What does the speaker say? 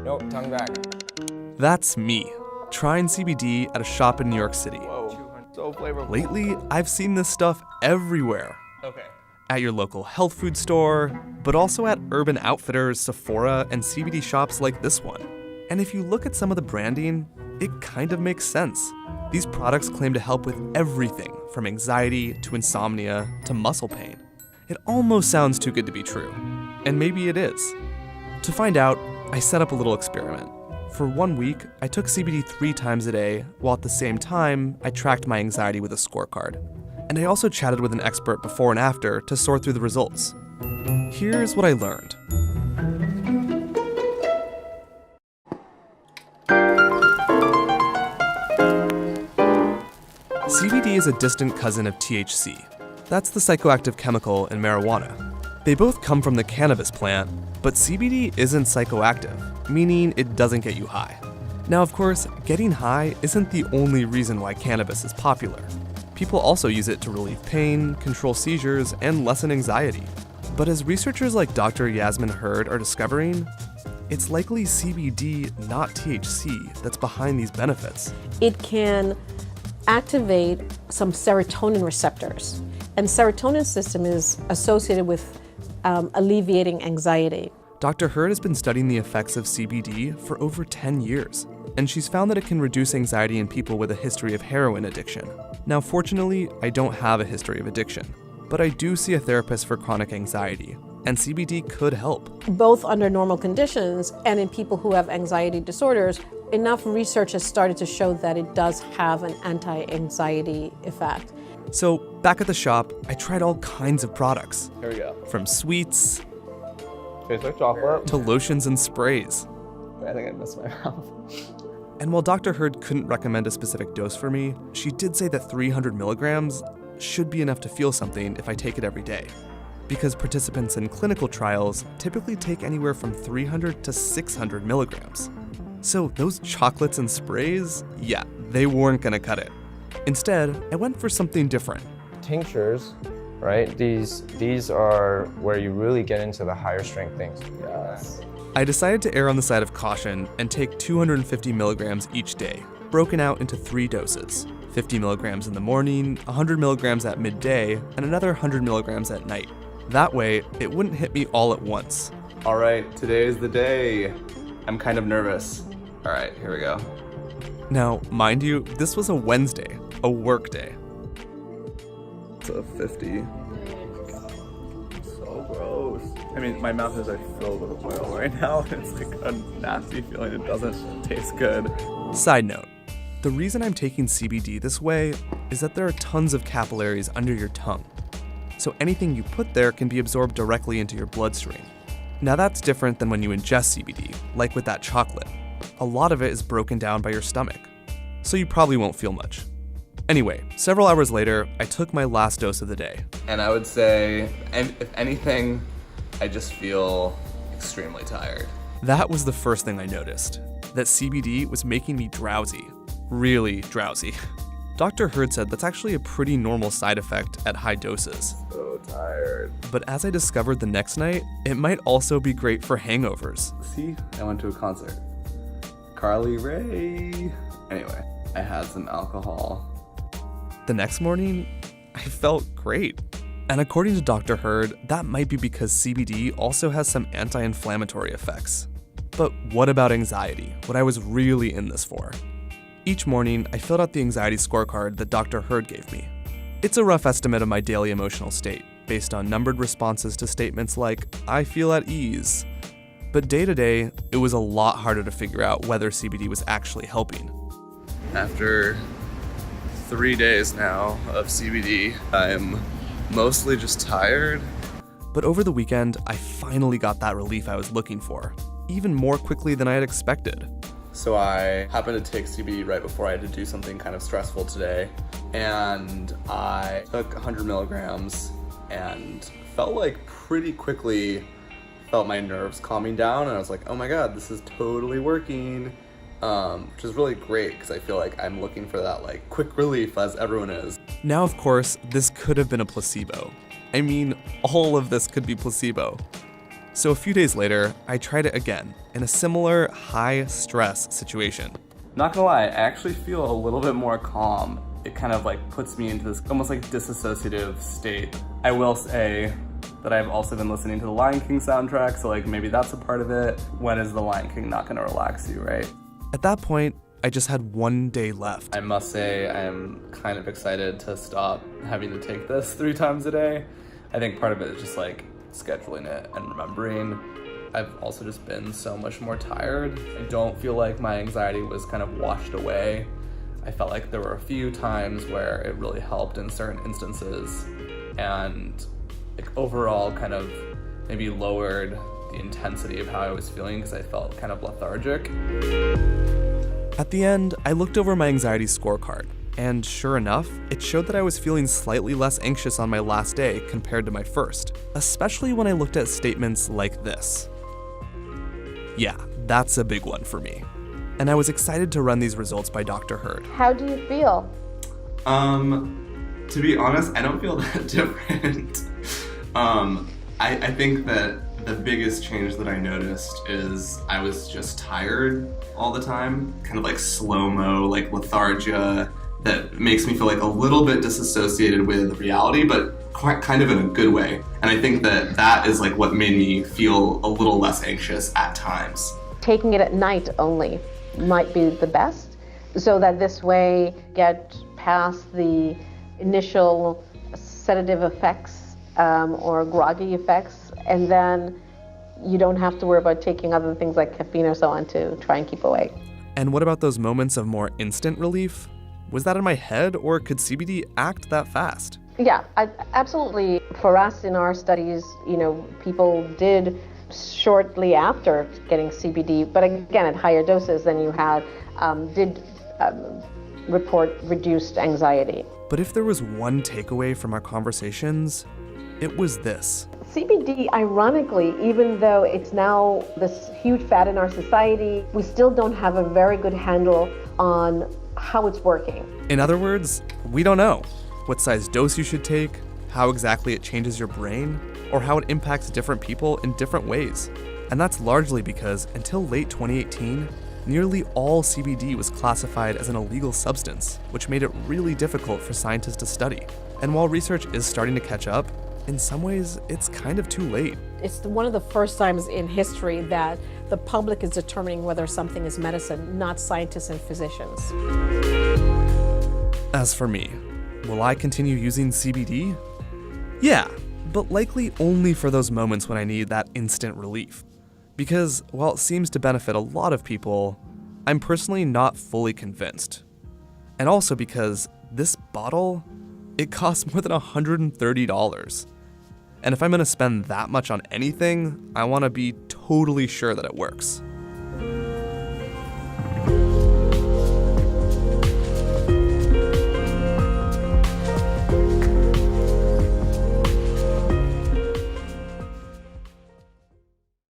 Nope, tongue back. That's me, trying CBD at a shop in New York City. Whoa, so flavorful. Lately, I've seen this stuff everywhere. Okay. At your local health food store, but also at Urban Outfitters, Sephora, and CBD shops like this one. And if you look at some of the branding, it kind of makes sense. These products claim to help with everything from anxiety to insomnia to muscle pain. It almost sounds too good to be true. And maybe it is. To find out, I set up a little experiment. For 1 week, I took CBD 3 times a day, while at the same time, I tracked my anxiety with a scorecard. And I also chatted with an expert before and after to sort through the results. Here's what I learned. CBD is a distant cousin of THC. That's the psychoactive chemical in marijuana. They both come from the cannabis plant, but CBD isn't psychoactive, meaning it doesn't get you high. Now, of course, getting high isn't the only reason why cannabis is popular. People also use it to relieve pain, control seizures, and lessen anxiety. But as researchers like Dr. Yasmin Hurd are discovering, it's likely CBD, not THC, that's behind these benefits. It can activate some serotonin receptors, and serotonin system is associated with alleviating anxiety. Dr. Hurd has been studying the effects of CBD for over 10 years, and she's found that it can reduce anxiety in people with a history of heroin addiction. Now, fortunately, I don't have a history of addiction, but I do see a therapist for chronic anxiety, and CBD could help. Both under normal conditions and in people who have anxiety disorders, enough research has started to show that it does have an anti-anxiety effect. So, back at the shop, I tried all kinds of products. Here we go. From sweets Tastes like chocolate. to lotions and sprays. I think I missed my mouth. And while Dr. Hurd couldn't recommend a specific dose for me, she did say that 300 milligrams should be enough to feel something if I take it every day. Because participants in clinical trials typically take anywhere from 300 to 600 milligrams. So those chocolates and sprays, yeah, they weren't gonna cut it. Instead, I went for something different. Tinctures, right? These are where you really get into the higher strength things. Yes. I decided to err on the side of caution and take 250 milligrams each day, broken out into 3 doses. 50 milligrams in the morning, 100 milligrams at midday, and another 100 milligrams at night. That way, it wouldn't hit me all at once. All right, today is the day. I'm kind of nervous. All right, here we go. Now, mind you, this was a Wednesday, a work day. It's a 50. So gross. I mean, my mouth is like filled with oil right now. It's like a nasty feeling. It doesn't taste good. Side note, the reason I'm taking CBD this way is that there are tons of capillaries under your tongue. So anything you put there can be absorbed directly into your bloodstream. Now that's different than when you ingest CBD, like with that chocolate. A lot of it is broken down by your stomach, so you probably won't feel much. Anyway, several hours later, I took my last dose of the day. And I would say, if anything, I just feel extremely tired. That was the first thing I noticed, that CBD was making me drowsy, really drowsy. Dr. Hurd said that's actually a pretty normal side effect at high doses. So tired. But as I discovered the next night, it might also be great for hangovers. See, I went to a concert. Carly Rae. Anyway, I had some alcohol. The next morning, I felt great. And according to Dr. Hurd, that might be because CBD also has some anti-inflammatory effects. But what about anxiety, what I was really in this for? Each morning, I filled out the anxiety scorecard that Dr. Hurd gave me. It's a rough estimate of my daily emotional state, based on numbered responses to statements like, I feel at ease. But day to day, it was a lot harder to figure out whether CBD was actually helping. After 3 days now of CBD, I'm mostly just tired. But over the weekend, I finally got that relief I was looking for, even more quickly than I had expected. So I happened to take CBD right before I had to do something kind of stressful today. And I took 100 milligrams and felt like pretty quickly felt my nerves calming down. And I was like, oh my God, this is totally working. Which is really great because I feel like I'm looking for that like quick relief as everyone is. Now, of course, this could have been a placebo. I mean, all of this could be placebo. So a few days later, I tried it again in a similar high-stress situation. Not gonna lie, I actually feel a little bit more calm. It kind of like puts me into this almost like disassociative state. I will say that I've also been listening to the Lion King soundtrack, so like maybe that's a part of it. When is the Lion King not gonna relax you, right? At that point, I just had 1 day left. I must say I am kind of excited to stop having to take this 3 times a day. I think part of it is just like scheduling it and remembering. I've also just been so much more tired. I don't feel like my anxiety was kind of washed away. I felt like there were a few times where it really helped in certain instances, and like overall kind of maybe lowered the intensity of how I was feeling because I felt kind of lethargic. At the end, I looked over my anxiety scorecard, and sure enough, it showed that I was feeling slightly less anxious on my last day compared to my first, especially when I looked at statements like this. Yeah, that's a big one for me. And I was excited to run these results by Dr. Hurd. How do you feel? To be honest, I don't feel that different. I think that the biggest change that I noticed is I was just tired all the time, kind of like slow-mo, like lethargia, that makes me feel like a little bit disassociated with reality, but quite kind of in a good way. And I think that that is like what made me feel a little less anxious at times. Taking it at night only might be the best, so that this way get past the initial sedative effects or groggy effects, and then you don't have to worry about taking other things like caffeine or so on to try and keep awake. And what about those moments of more instant relief? Was that in my head, or could CBD act that fast? Yeah, absolutely. For us in our studies, people did shortly after getting CBD, but again at higher doses than you had, did report reduced anxiety. But if there was one takeaway from our conversations, it was this. CBD, ironically, even though it's now this huge fad in our society, we still don't have a very good handle on how it's working. In other words, we don't know what size dose you should take, how exactly it changes your brain, or how it impacts different people in different ways. And that's largely because until late 2018, nearly all CBD was classified as an illegal substance, which made it really difficult for scientists to study. And while research is starting to catch up, in some ways, it's kind of too late. It's one of the first times in history that the public is determining whether something is medicine, not scientists and physicians. As for me, will I continue using CBD? Yeah, but likely only for those moments when I need that instant relief. Because while it seems to benefit a lot of people, I'm personally not fully convinced. And also because this bottle, it costs more than $130. And if I'm gonna spend that much on anything, I wanna be totally sure that it works.